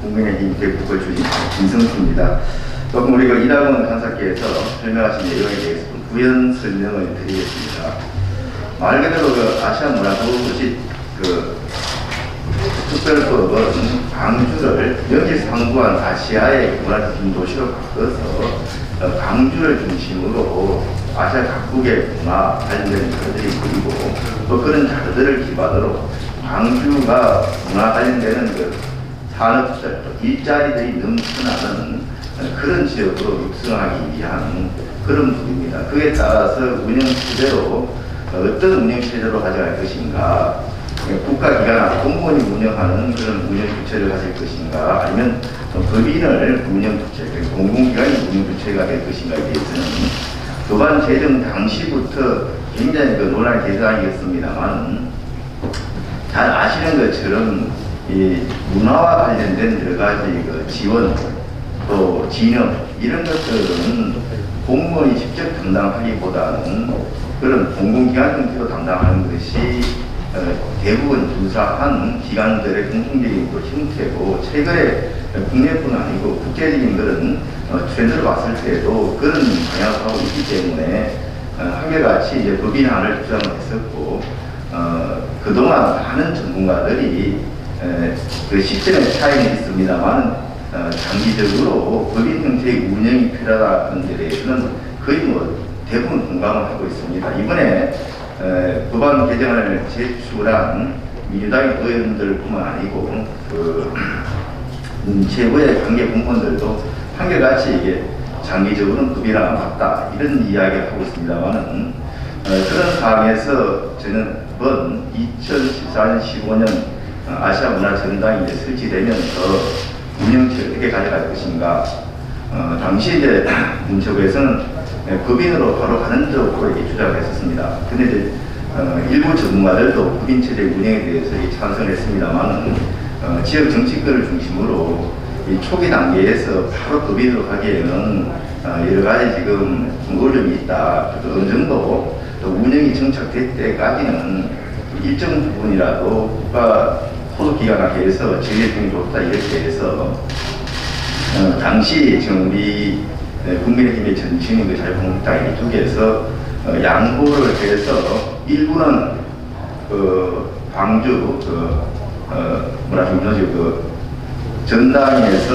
국민의힘 대구권 출신 김성수입니다. 조금 우리 이낙원 간사께서 설명하신 내용에 대해서 부연 설명을 드리겠습니다. 말 그대로 아시아 문화도시 특별법은 광주를 명지상부한 아시아의 문화적인 도시로 바꿔서 광주를 중심으로 아시아 각국의 문화 관련된 것들이 그리고 또 그런 자료들을 기반으로 광주가 문화 관련되는 산업들, 일자리들이 넘쳐나는 그런 지역으로 육성하기 위한 그런 부분입니다. 그에 따라서 운영체제로 어떤 운영체제로 가져갈 것인가, 국가기관이나 공무원이 운영하는 그런 운영주체를 가질 것인가, 아니면 법인을 운영주체, 공공기관이 운영주체가 될 것인가에 대해서는 도반 제정 당시부터 굉장히 논란의 대상이었습니다만, 잘 아시는 것처럼 이 문화와 관련된 여러 가지 지원, 또 진흥, 이런 것들은 공무원이 직접 담당하기보다는 그런 공공기관 형태로 담당하는 것이 대부분 유사한 기관들의 공통적인 형태고, 최근에 국내뿐 아니고 국제적인 그런 트렌드를 봤을 때도 그런 방향을 하고 있기 때문에 한결같이 이제 법인화를 주장을 했었고, 그동안 많은 전문가들이 그 시점의 차이는 있습니다만 장기적으로 법인 형태의 운영이 필요하다는 데 대해서는 거의 대부분 공감을 하고 있습니다. 이번에 법안 개정안을 제출한 민주당 의원들뿐만 아니고 최고의 관계 공무원들도 한결같이 이게 장기적으로는 법인화가 맞다 이런 이야기를 하고 있습니다만은 그런 상황에서 저는 이번 2014년 15년 아시아 문화 전당이 이제 설치되면서 운영체를 어떻게 가져갈 것인가, 당시 이제 문체부에서는 법인으로 바로 가는 쪽으로 이렇게 주장을 했었습니다. 근데 이제 일부 전문가들도 법인체제 운영에 대해서 찬성을 했습니다만 지역 정치권을 중심으로 이 초기 단계에서 바로 법인으로 가기에는 여러 가지 지금 어려움이 있다. 어느 정도 또 운영이 정착될 때까지는 일정 부분이라도 국가 소속기관에서 지휘력이 좋다 이렇게 해서 당시 지금 우리 국민의힘의 전신인 자유한국당 이쪽에서 양보를 해서 일부는 광주 전당에서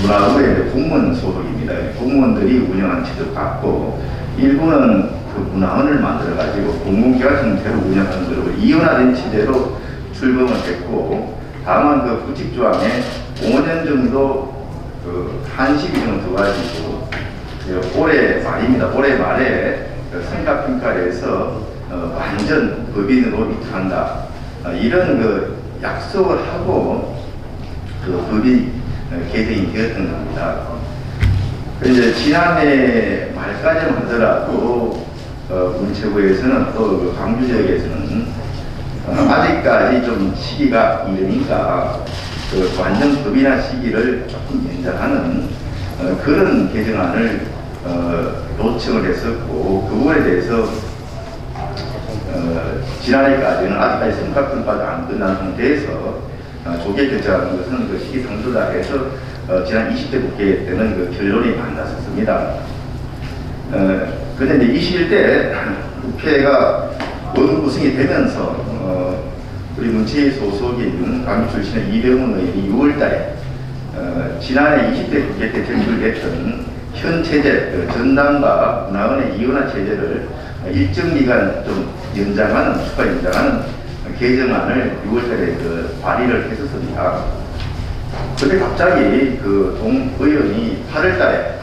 문화부의 공무원 소속입니다. 공무원들이 운영하는 체제를 갖고 일부는 그 문화원을 만들어 가지고 공공기관 형태로 운영하는 것으로 이원화된 체제로 출범을 했고, 다만 그 구직조항에 5년 정도 한식이 좀 들어가지고 올해 말입니다. 올해 말에 성과평가를 해서 완전 법인으로 이탈한다. 이런 약속을 하고 법이 개정이 되었던 겁니다. 이제 지난해 말까지만 하더라도 문체부에서는 또 광주 지역에서는 아직까지 좀 시기가 이르니까 완전 법인화 시기를 조금 연장하는 그런 개정안을 요청을 했었고, 그 부분에 대해서 지난해까지는 아직까지 성과평가도 안 끝난 상태에서 조계 결정하는 것은 그 시기 상조다 해서 지난 20대 국회 때는 결론이 만났었습니다. 그런데 이제 21대 국회가 원구성이 되면서 우리 문체위 소속인 광주 출신의 이병훈 의원이 6월달에 지난해 20대 국회 때 제출됐던 현 체제, 전당과 문화원의 이원화 체제를 일정 기간 좀 연장하는, 추가 연장하는 개정안을 6월달에 발의를 했었습니다. 그런데 갑자기 동 의원이 8월달에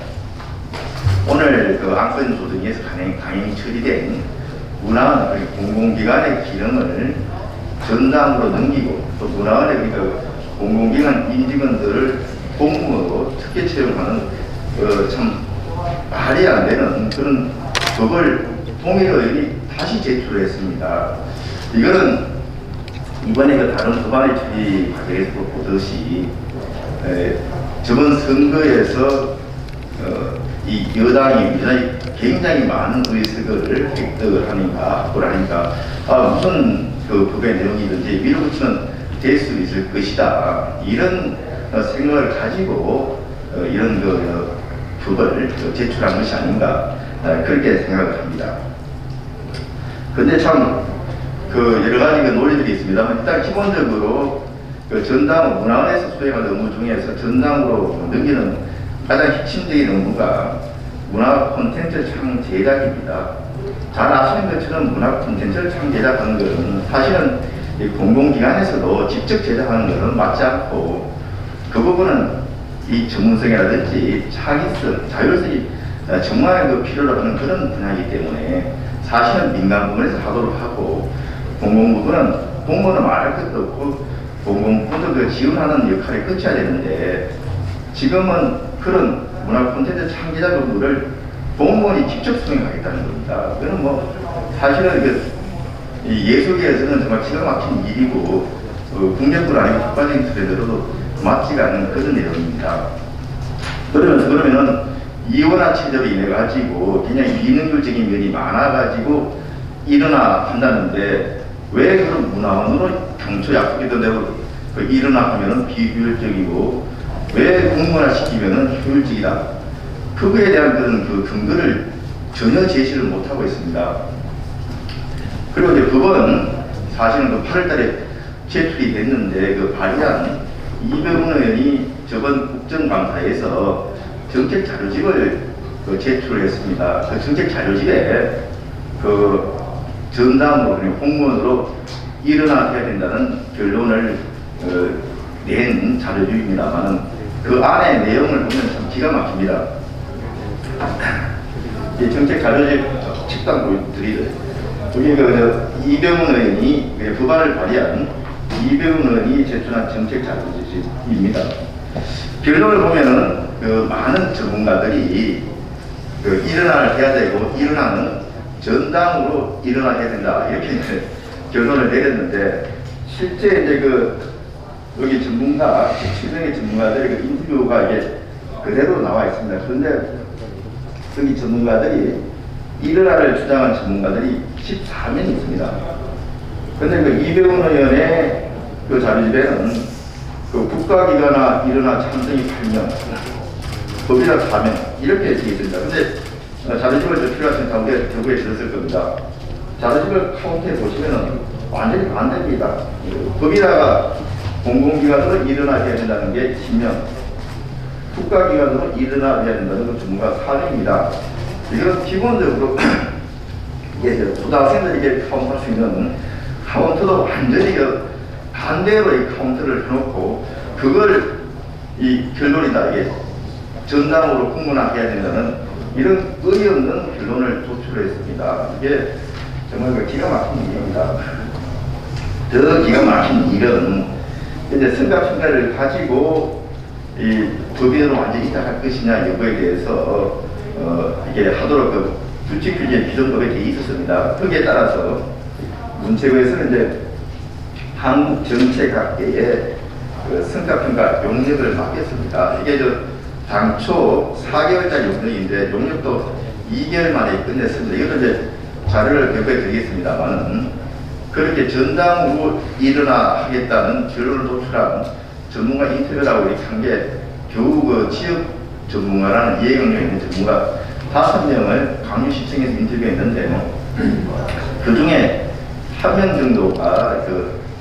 오늘 안건 조정에서 강행 처리된 문화원 공공기관의 기능을 전당으로 넘기고, 또 문화원의 공공기관 임직원들을 공무원으로 특혜 채용하는 참 말이 안 되는 그런 법을 통일의원이 다시 제출을 했습니다. 이거는 이번에 다른 법안의 처리 과정에서 보듯이 저번 선거에서 이 여당이 굉장히 많은 의석을 획득을 하니까, 확보를 하니까 무슨 법의 내용이든지 밀어붙이면 될 수 있을 것이다, 이런 생각을 가지고 이런 법을 제출한 것이 아닌가 그렇게 생각을 합니다. 근데 참 여러 가지 논리들이 있습니다만 일단 기본적으로 전당 문화원에서 수행하는 업무 중에서 전당으로 넘기는 가장 핵심적인 업무가 문화 콘텐츠 창 제작입니다. 잘 아시는 것처럼 문화 콘텐츠를 창 제작하는 것은 사실은 공공기관에서도 직접 제작하는 것은 맞지 않고 그 부분은 이 전문성이라든지 창의성, 자율성이 정말 필요로 하는 그런 분야이기 때문에 사실은 민간 부문에서 하도록 하고 공공부문은 공무원은 말할 것도 없고 공공부문도 지원하는 역할을 끝쳐야 되는데 지금은 그런 문화 콘텐츠 창제자 업무를 공무원이 직접 수행하겠다는 겁니다. 그건 사실은 이 예술계에서는 정말 기가 막힌 일이고 국내뿐 아니고 국가적인 트렌드로도 맞지가 않는 그런 내용입니다. 그러면은 이원화 체제로 인해 가지고 그냥 비능률적인 면이 많아가지고 일어나 한다는데 왜 그런 문화원으로 당초 약속했던 대로 일어나 하면은 비효율적이고 왜 공무원화 시키면은 효율적이다. 그거에 대한 그런 근거를 전혀 제시를 못하고 있습니다. 그리고 이제 법은 사실은 8월달에 제출이 됐는데 발의한 이병훈 의원이 저번 국정감사에서 정책 자료집을 제출을 했습니다. 그 정책 자료집에 전담으로 공무원으로 일어나야 된다는 결론을 낸 자료집입니다만 그 안에 내용을 보면 참 기가 막힙니다. 이 정책 자료집 책당 보여드리죠. 여기 이병훈 의원이 법안을 발의한 이병훈 의원이 제출한 정책 자료집입니다. 결론을 보면은 많은 전문가들이 일어나야 되고 일어나는 전당으로 일어나야 된다 이렇게 결론을 내렸는데 실제 이제 여기 전문가 17명의 전문가들의 인터뷰가 이게 그대로 나와 있습니다. 그런데 여기 전문가들이 일어나를 주장한 전문가들이 14명이 있습니다. 그런데 이병훈 의원의 자료집에는 국가기관이나 일어나 참석이 8명, 법이라 4명 이렇게 되어 있습니다. 근데 자료집을 필요하신 가운데 결국에 들었을 겁니다. 자료집을 카운트해 보시면은 완전히 반대입니다. 법이라가 공공기관으로 일어나야 된다는 게 10명, 국가기관으로 일어나야 된다는 건 전문가 4명입니다. 이건 기본적으로 이게 고등학생들이 카운트할 수 있는 카운트도 완전히 반대로 이 카운트를 해놓고 그걸 이 결론이다 이게 전담으로 공문화해야 된다는 이런 의없는 결론을 도출했습니다. 이게 정말 기가 막힌 일입니다. 더 기가 막힌 일은 이제 성가평가를 가지고 이 법인으로 완전히 이탈할 것이냐 여부에 대해서 이게 하도록 규칙 규제 비정법에 되어 있었습니다. 거기에 따라서 문체부에서는 이제 한국정책학계의 성과평가 용역을 맡겼습니다. 이게 당초 4개월짜리 용역인데 용역도 2개월 만에 끝냈습니다. 이것도 이제 자료를 배포해 드리겠습니다만 그렇게 전당으로 일어나 하겠다는 결론을 도출한 전문가 인터뷰라고 이렇게 한 게 겨우 지역 전문가라는 이해경력 있는 전문가 5명을 강유시청에서 인터뷰했는데 그 중에 1명 정도가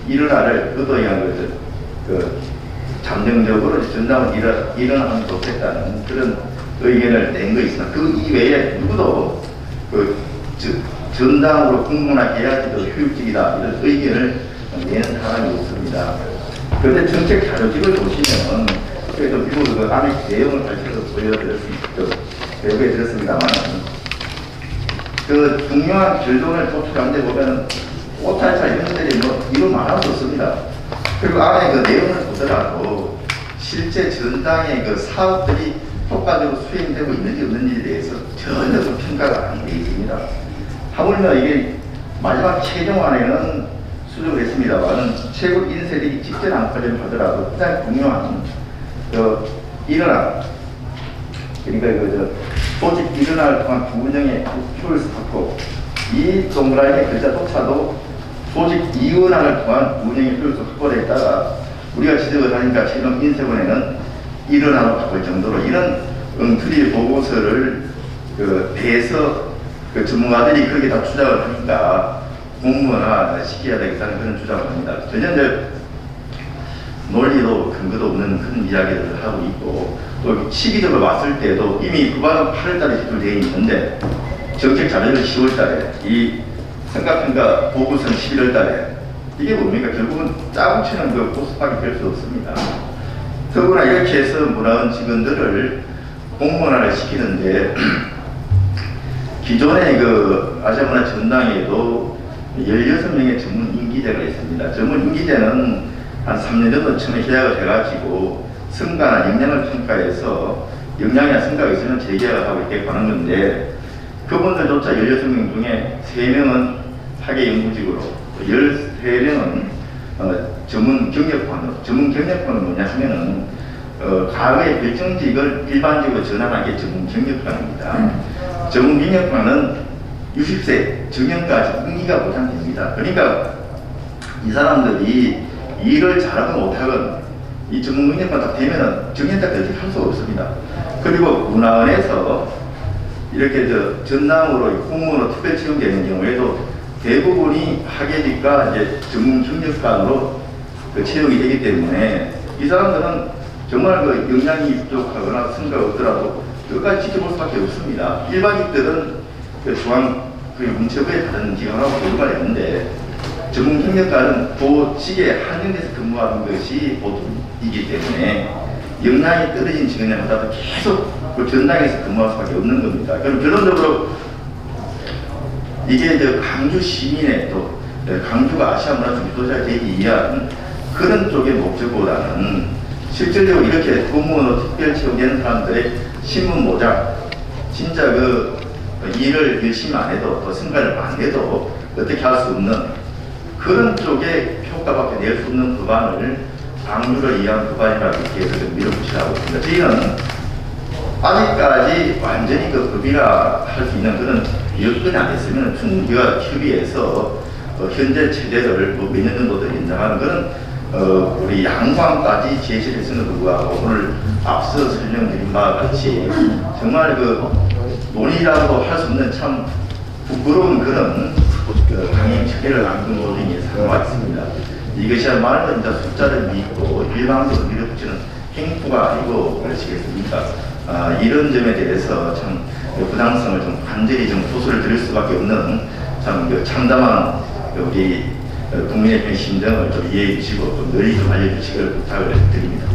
일어나를 의도한 잠정적으로 전당을 일어나면 좋겠다는 그런 의견을 낸 거 있습니다. 그 이외에 누구도 전당으로 공문화해야지 더 효율적이다 이런 의견을 내는 사람이 없습니다. 그런데 정책 자료집을 보시면 그래도 미국 안에 내용을 밝혀서 보여드렸습니다만 중요한 결론을 도출한 데 보면 오탈차 이런 것들이 이루 말할 수 없습니다. 그리고 안에 내용을 보더라도 실제 전당의 사업들이 효과적으로 수행되고 있는지 없는지에 대해서 전혀 평가가 안 되어 있습니다. 하물며 이게 마지막 최종안에는 수정을 했습니다만 최고 인쇄되기 직전 안건을 하더라도 가장 중요한 일어나 그러니까 조직 일어나를 통한 부분형의 효율성하고 이 동그라미 글자조차도 조직 이원항을 통한 부분형의 효율성 확보에 있다가 우리가 지적을 하니까 최근 인쇄본에는 일어나고 바꿀 정도로 이런 엉터리 보고서를 대해서 전문가들이 그렇게 다 주장을 하니까 공무원화 시켜야 되겠다는 그런 주장을 합니다. 전혀 이제 논리도 근거도 없는 그런 이야기를 하고 있고, 또 시기적으로 봤을 때도 이미 법안은 8월달에 제출되어 있는데 정책 자료는 10월달에, 이 성과평가 보고서는 11월달에, 이게 뭡니까? 결국은 짜고 치는 그 보수밖에 될 수 없습니다. 더구나 이렇게 해서 문화원 직원들을 공무원화를 시키는데 기존의 아시아문화 전당에도 16명의 전문 임기제가 있습니다. 전문 임기제는 한 3년 정도 처음에 계약을 해가지고 성과나 역량을 평가해서 역량이나 성과가 있으면 재계약을 하고 이렇게 가는 건데, 그분들조차 16명 중에 3명은 학예연구직으로 13명은 전문 경력관으로, 전문 경력관은 뭐냐 하면은 과거의 별정직을 일반적으로 전환한 게 전문 경력관입니다. 전문 경력관은 60세 정년까지 임기가 보장됩니다. 그러니까 이 사람들이 일을 잘하건 못하건 이 전문 경력관 딱 되면은 정년까지 어떻게 할 수가 없습니다. 그리고 문화원에서 이렇게 전남으로 공무원으로 특별 채용되는 경우에도 대부분이 학예직과 이제 전문 경력관으로 채용이 되기 때문에 이 사람들은 정말 역량이 부족하거나 성과가 없더라도 끝까지 지켜볼 수밖에 없습니다. 일반직들은 중앙 문체부에 다른 기관하고 교류가 있는데, 전문 경력관은 도직에 한정돼서 근무하는 것이 보통이기 때문에 역량이 떨어진 직원을 하다가 계속 전당에서 근무할 수밖에 없는 겁니다. 그럼 결론적으로 이게 강주 시민의 또 강주가 아시아 문화 유도자 되기 위한 그런 쪽의 목적보다는 실질적으로 이렇게 공무원으로 특별 채용되는 사람들의 신문 모작, 진짜 일을 열심히 안 해도 또 성과를 안 내도 어떻게 할 수 없는 그런 쪽에 효과밖에 낼 수 없는 법안을 강주를 위한 법안이라고 이렇게 해서 밀어붙이라고 합니다. 저희는 아직까지 완전히 법이라 할 수 있는 그런 여건이 안 됐으면 충분히 협의해서 현재 체제를 몇 년 정도 더 연장하는 그런 우리 양광까지 제시를 했음에도 불구하고 오늘 앞서 설명드린 바와 같이 정말 논의라고도 할 수 없는 참 부끄러운 그런 강행 체계를 안건 노동이 상호했습니다. 이것이야말로 진짜 숫자를 믿고 일방적으로 밀어붙이는 행포가 아니고 그러시겠습니까? 이런 점에 대해서 참 부당성을 좀 간절히 좀 호소를 드릴 수밖에 없는 참 참담한 우리 국민의 심정을 좀 이해해 주시고 좀 널리 좀 알려주시길 부탁을 드립니다.